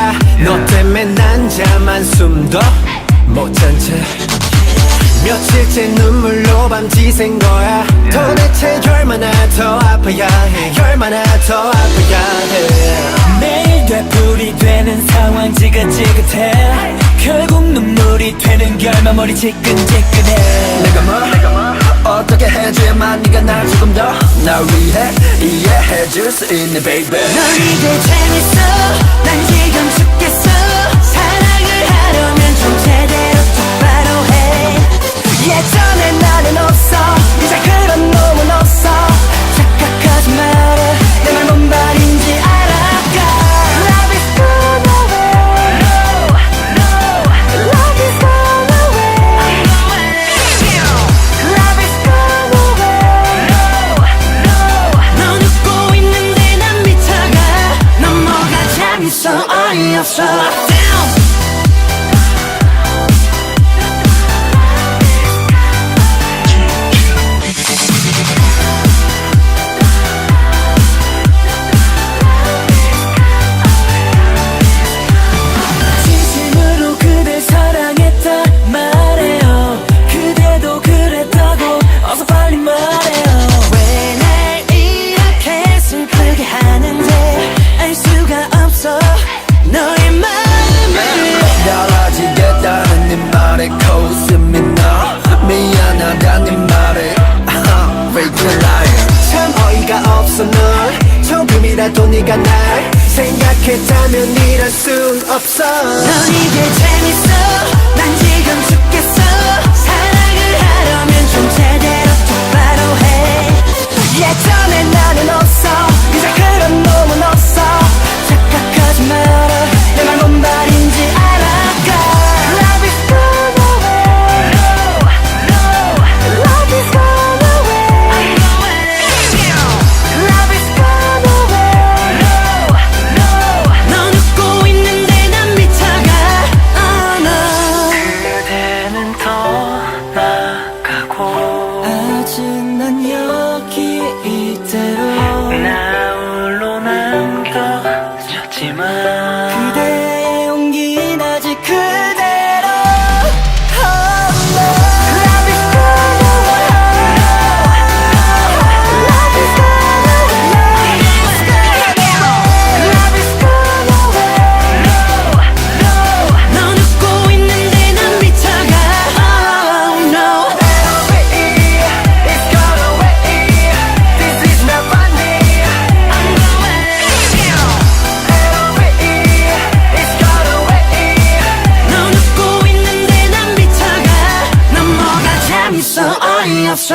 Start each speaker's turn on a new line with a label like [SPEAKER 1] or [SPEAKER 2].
[SPEAKER 1] 거야. 너 때문에 난 잠안 숨도 못 잔 채 며칠째 눈물로 밤지 샌 거야. 도대체 얼마나 더 아파야 해, 얼마나 더 아파야 해.
[SPEAKER 2] 매일 되풀이 되는 상황 지긋지긋해. 결국 눈물이 되는 결말 머리 지끈지끈해.
[SPEAKER 1] 내가 뭐 어떻게 해줘야만 네가 날 조금 더 날 위해 이해해줄 수 있니 baby.
[SPEAKER 2] 넌 이제 재밌어, 난 지금 죽겠어. 사랑을 하려면 좀 제대로 똑바로 해.
[SPEAKER 1] 예전에 나는 없어, 이제 그런 놈은 없어. 착각하지 마라, 내 말 뭔 말인지 알아가. Love is gone away. No, no. Love is gone away. Love is gone away.
[SPEAKER 2] No, no. 넌 웃고 있는데 난 미쳐가. 넌 뭐가 재밌어 어이없어. Down.
[SPEAKER 1] 참 어이가 없어. 널 조금이라도 네가 날 생각했다면 이럴 순 없어.
[SPEAKER 2] 넌 이제 재밌어, 난 지금 죽겠어. 사랑을 하려면 좀 제대로 똑바로 해.
[SPEAKER 1] 예전에 나는 없어, 이제 그런 놈은 없어. 착각하지 마라, 내 말 뭔 말인지 알아가. Love is gone away. No, no. Love is gone away. Love is gone away.
[SPEAKER 2] No, no. 넌 웃고 있는데 난 미쳐가. Oh no.
[SPEAKER 3] 그대는 떠나가고
[SPEAKER 2] 아직 난 여기 이대로
[SPEAKER 3] 나 홀로 남겨졌지만
[SPEAKER 2] 그대의 온기는 아직 그대로. Oh no.
[SPEAKER 1] Love is gone away. Love is gone away. Love is gone away.
[SPEAKER 2] 넌 웃고 있는데 난 미쳐가. Oh no.
[SPEAKER 1] It's gone away. This is not funny. It's gone away.
[SPEAKER 2] 넌 웃고 있는데 난 미쳐가. 넌 뭐가 재밌어 어이없어.